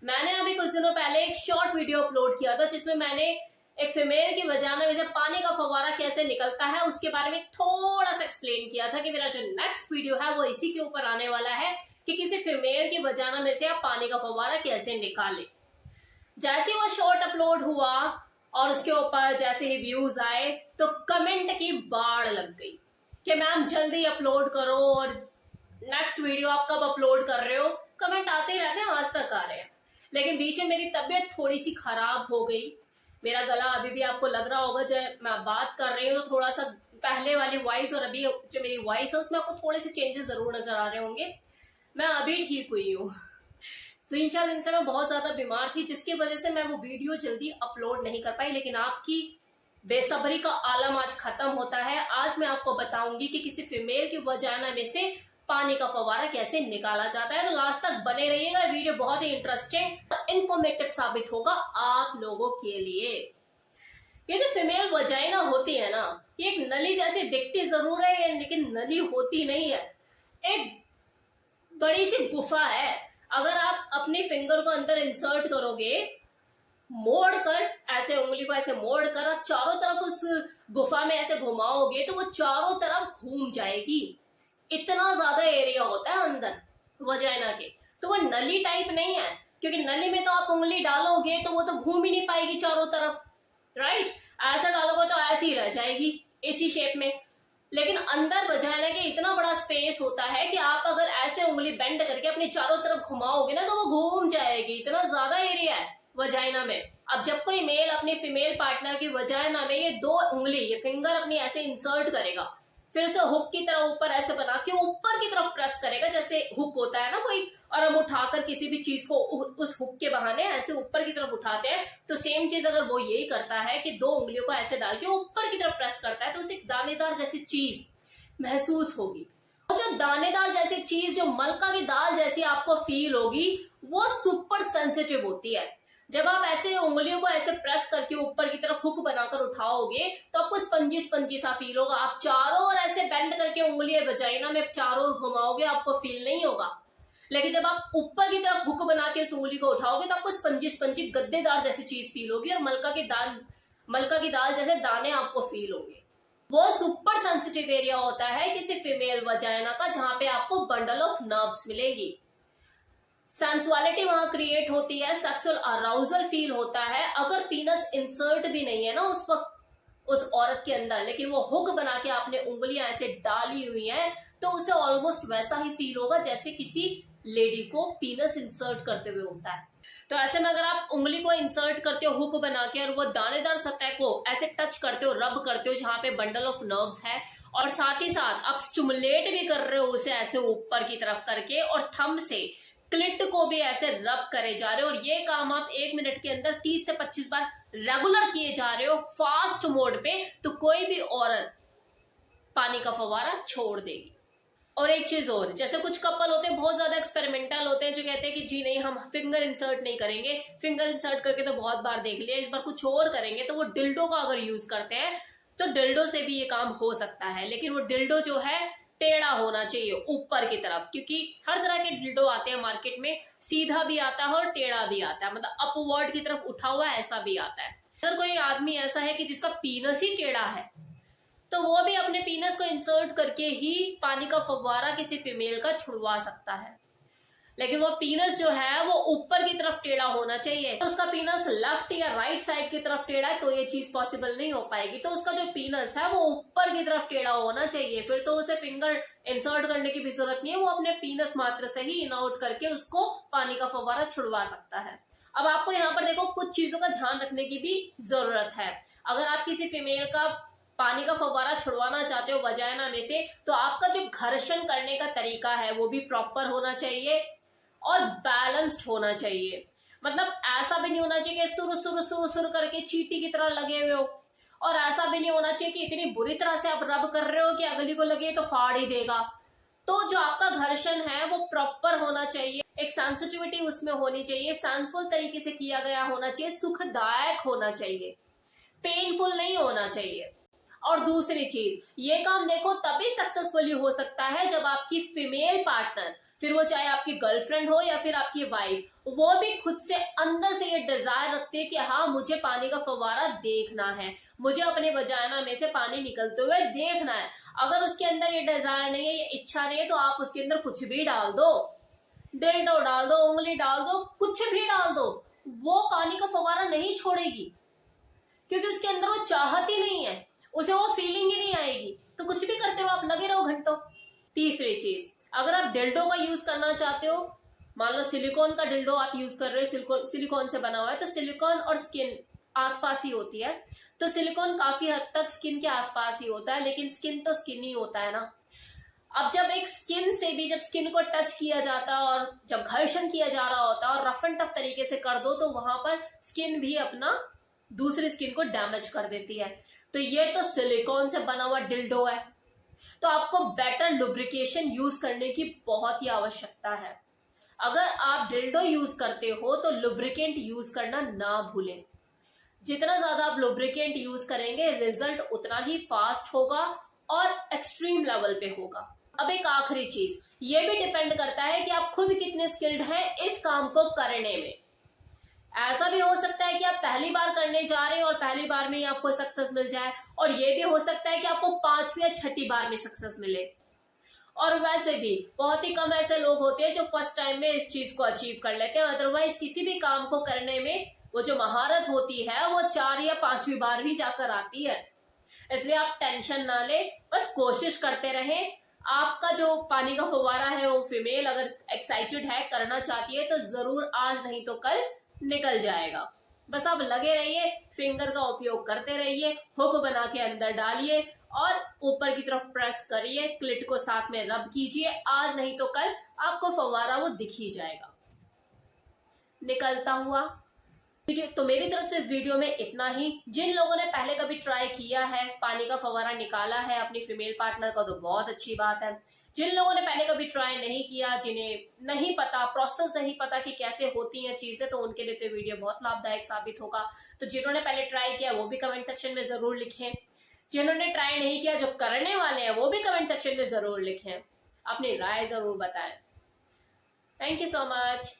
मैंने अभी कुछ दिनों पहले एक शॉर्ट वीडियो अपलोड किया था जिसमें मैंने एक फीमेल की वजाना में से पानी का फव्वारा कैसे निकलता है उसके बारे में थोड़ा सा एक्सप्लेन किया था कि मेरा जो नेक्स्ट वीडियो है वो इसी के ऊपर आने वाला है कि किसी फीमेल की वजाना में से आप पानी का फव्वारा कैसे निकालें। जैसे वो शॉर्ट अपलोड हुआ और उसके ऊपर जैसे ही व्यूज आए तो कमेंट की बाढ़ लग गई कि मैम जल्दी अपलोड करो और नेक्स्ट वीडियो आप कब अपलोड कर रहे हो। कमेंट आते ही रहते हैं, आज तक आ रहे हैं। लेकिन बीच में मेरी तबीयत थोड़ी सी खराब हो गई। मेरा गला अभी भी आपको लग रहा होगा जब मैं बात कर रही हूँ तो थोड़ा सा पहले वाली वॉइस और अभी जो मेरी वॉइस है उसमें आपको थोड़े से चेंजेस जरूर नजर आ रहे होंगे। मैं अभी ठीक हुई हूँ। 3-4 दिन से मैं बहुत ज्यादा बीमार थी जिसकी वजह से मैं वो वीडियो जल्दी अपलोड नहीं कर पाई। लेकिन आपकी बेसब्री का आलम आज खत्म होता है। आज मैं आपको बताऊंगी कि किसी फीमेल की वजाना में से पानी का फव्वारा कैसे निकाला जाता है। तो लास्ट तक बने रहिएगा, वीडियो बहुत ही इंटरेस्टिंग इंफॉर्मेटिव साबित होगा आप लोगों के लिए। ये जो फीमेल वजाइना होती है ना, ये एक नली जैसी दिखती जरूर है लेकिन नली होती नहीं है, एक बड़ी सी गुफा है। अगर आप अपनी फिंगर को अंदर इंसर्ट करोगे, मोड़ कर ऐसे उंगली को ऐसे मोड़ कर आप चारों तरफ उस गुफा में ऐसे घुमाओगे तो वो चारों तरफ घूम जाएगी। इतना ज्यादा एरिया होता है अंदर वजाइना के। तो वो नली टाइप नहीं है, क्योंकि नली में तो आप उंगली डालोगे तो वो तो घूम ही नहीं पाएगी चारों तरफ, राइट। ऐसा डालोगे तो ऐसी ही रह जाएगी इसी शेप में। लेकिन अंदर वजाइना के इतना बड़ा स्पेस होता है कि आप अगर ऐसे उंगली बेंड करके अपने चारों तरफ घुमाओगे ना तो वो घूम जाएगी। इतना ज्यादा एरिया है वजाइना में। अब जब कोई मेल अपने फीमेल पार्टनर की वजाइना में ये 2 उंगली ये फिंगर अपनी ऐसे इंसर्ट करेगा, फिर उसे हुक की तरह ऊपर ऐसे बना के ऊपर की तरफ प्रेस करेगा, जैसे हुक होता है ना कोई, और हम उठाकर किसी भी चीज को उस हुक के बहाने ऐसे ऊपर की तरफ उठाते हैं। तो सेम चीज अगर वो यही करता है कि 2 उंगलियों को ऐसे डाल के ऊपर की तरफ प्रेस करता है तो उसे दानेदार जैसी चीज महसूस होगी। और जो दानेदार जैसी चीज जो मलका की दाल जैसी आपको फील होगी वो सुपर सेंसिटिव होती है। जब आप ऐसे उंगलियों को ऐसे प्रेस करके ऊपर की तरफ हुक बनाकर उठाओगे तो आपको स्पंजी स्पंजी सा फील होगा। आप चारों ओर ऐसे बेंड करके उंगलियां वजाइना में चारों ओर घुमाओगे आपको फील नहीं होगा। लेकिन जब आप ऊपर की तरफ हुक बना के उस उंगली को उठाओगे तो आपको स्पंजी स्पंजी गद्देदार जैसी चीज फील होगी और मलका की दाल जैसे दाने आपको फील होंगे। वो सुपर सेंसिटिव एरिया होता है किसी फीमेल वजाइना का, जहां पे आपको बंडल ऑफ नर्व्स मिलेगी। सेंसुअलिटी वहां क्रिएट होती है, सेक्सुअल अराउजल फील होता है। अगर पीनस इंसर्ट भी नहीं है ना उस वक्त उस औरत के अंदर, लेकिन वो हुक बना के आपने उंगलियां ऐसे डाली हुई हैं तो उसे ऑलमोस्ट वैसा ही फील होगा जैसे किसी लेडी को पीनस इंसर्ट करते हुए होता है। तो ऐसे में अगर आप उंगली को इंसर्ट करते हो हुक बना के और वो दानेदार सतह को ऐसे टच करते हो, रब करते हो जहां पे बंडल ऑफ नर्व्स है, और साथ ही साथ आप स्टिमुलेट भी कर रहे हो उसे ऐसे ऊपर की तरफ करके और थंब से क्लिट को भी ऐसे रब करे जा रहे हो, और ये काम आप 1 मिनट के अंदर 30 से 25 बार रेगुलर किए जा रहे हो फास्ट मोड पे, तो कोई भी औरत पानी का फव्वारा छोड़ देगी। और एक चीज और, जैसे कुछ कपल होते हैं बहुत ज्यादा एक्सपेरिमेंटल होते हैं जो कहते हैं कि जी नहीं हम फिंगर इंसर्ट नहीं करेंगे, फिंगर इंसर्ट करके तो बहुत बार देख लिया, इस बार कुछ और करेंगे। तो वो डिल्डो का अगर यूज करते हैं तो डिल्डो से भी ये काम हो सकता है। लेकिन वो डिल्डो जो है टेढ़ा होना चाहिए ऊपर की तरफ, क्योंकि हर तरह के डिल्डो आते हैं मार्केट में, सीधा भी आता है और टेढ़ा भी आता है, मतलब अपवर्ड की तरफ उठा हुआ ऐसा भी आता है। अगर कोई आदमी ऐसा है कि जिसका पीनस ही टेढ़ा है तो वो भी अपने पीनस को इंसर्ट करके ही पानी का फव्वारा किसी फीमेल का छुड़वा सकता है। लेकिन वो पीनस जो है वो ऊपर की तरफ टेढ़ा होना चाहिए। तो उसका पीनस लेफ्ट या राइट साइड की तरफ टेढ़ा है तो ये चीज पॉसिबल नहीं हो पाएगी। तो उसका जो पीनस है वो ऊपर की तरफ टेढ़ा होना चाहिए, फिर तो उसे फिंगर इंसर्ट करने की भी जरूरत नहीं है, वो अपने पीनस मात्र से ही इन आउट करके उसको पानी का फव्वारा छुड़वा सकता है। अब आपको यहाँ पर देखो कुछ चीजों का ध्यान रखने की भी जरूरत है। अगर आप किसी फीमेल का पानी का फव्वारा छुड़वाना चाहते हो वजाइना में से, तो आपका जो घर्षण करने का तरीका है वो भी प्रॉपर होना चाहिए और बैलेंस्ड होना चाहिए। मतलब ऐसा भी नहीं होना चाहिए कि सुर करके चींटी की तरह लगे हुए हो, और ऐसा भी नहीं होना चाहिए कि इतनी बुरी तरह से आप रब कर रहे हो कि अगली को लगे तो फाड़ ही देगा। तो जो आपका घर्षण है वो प्रॉपर होना चाहिए, एक सेंसिटिविटी उसमें होनी चाहिए, सेंसफुल तरीके से किया गया होना चाहिए, सुखदायक होना चाहिए, पेनफुल नहीं होना चाहिए। और दूसरी चीज, ये काम देखो तभी सक्सेसफुली हो सकता है जब आपकी फीमेल पार्टनर, फिर वो चाहे आपकी गर्लफ्रेंड हो या फिर आपकी वाइफ, वो भी खुद से अंदर से ये डिजायर रखती है कि हाँ मुझे पानी का फव्वारा देखना है, मुझे अपने वजाना में से पानी निकलते हुए देखना है। अगर उसके अंदर ये डिजायर नहीं है, ये इच्छा नहीं है, तो आप उसके अंदर कुछ भी डाल दो, डिल्डो डाल दो, उंगली डाल दो, कुछ भी डाल दो, वो पानी का फव्वारा नहीं छोड़ेगी, क्योंकि उसके अंदर वो चाहत ही नहीं है, उसे वो फीलिंग ही नहीं आएगी। तो कुछ भी करते रहो, आप लगे रहो घंटों। तीसरी चीज, अगर आप डिल्डो का यूज करना चाहते हो, मान लो सिलिकॉन का डिल्डो आप यूज कर रहे हो, सिलिकॉन से बना हुआ है, तो सिलिकॉन और स्किन आसपास ही होती है, तो सिलिकॉन काफी हद तक स्किन के आसपास ही होता है, लेकिन स्किन तो स्किन ही होता है ना। अब जब एक स्किन से भी, जब स्किन को टच किया जाता है और जब घर्षण किया जा रहा होता है और रफ एंड टफ तरीके से कर दो, तो वहां पर स्किन भी अपना दूसरी स्किन को डैमेज कर देती है। तो ये तो सिलिकॉन से बना हुआ डिल्डो है, तो आपको बेटर लुब्रिकेशन यूज करने की बहुत ही आवश्यकता है। अगर आप डिल्डो यूज करते हो तो लुब्रिकेंट यूज करना ना भूलें। जितना ज्यादा आप लुब्रिकेंट यूज करेंगे, रिजल्ट उतना ही फास्ट होगा और एक्सट्रीम लेवल पे होगा। अब एक आखिरी चीज, ये भी डिपेंड करता है कि आप खुद कितने स्किल्ड हैं इस काम को करने में। ऐसा भी हो सकता है कि आप पहली बार करने जा रहे हैं और पहली बार में ही आपको सक्सेस मिल जाए, और ये भी हो सकता है कि आपको 5वीं या 6ठी बार में सक्सेस मिले। और वैसे भी बहुत ही कम ऐसे लोग होते हैं जो फर्स्ट टाइम में इस चीज को अचीव कर लेते हैं। अदरवाइज किसी भी काम को करने में वो जो महारत होती है वो 4 या 5वीं बार भी जाकर आती है। इसलिए आप टेंशन ना ले, बस कोशिश करते रहें। आपका जो पानी का फव्वारा है वो फीमेल अगर एक्साइटेड है, करना चाहती है, तो जरूर आज नहीं तो कल निकल जाएगा। बस आप लगे रहिए, फिंगर का उपयोग करते रहिए, हुक बना के अंदर डालिए और वीपर की तरफ प्रेस करिए, क्लिट को साथ में रब कीजिए। आज नहीं तो कल आपको फव्वारा वो दिख ही जाएगा निकलता हुआ। तो मेरी तरफ से इस वीडियो में इतना ही। जिन लोगों ने पहले कभी ट्राई किया है, पानी का फव्वारा निकाला है अपनी फीमेल पार्टनर का, तो बहुत अच्छी बात है। जिन लोगों ने पहले कभी ट्राई नहीं किया, जिन्हें नहीं पता, प्रोसेस नहीं पता कि कैसे होती हैं चीजें, तो उनके लिए तो वीडियो बहुत लाभदायक साबित होगा। तो जिन्होंने पहले ट्राई किया वो भी कमेंट सेक्शन में जरूर लिखें। जिन्होंने ट्राई नहीं किया, जो करने वाले हैं, वो भी कमेंट सेक्शन में जरूर लिखें, अपनी राय जरूर बताएं। Thank you so much.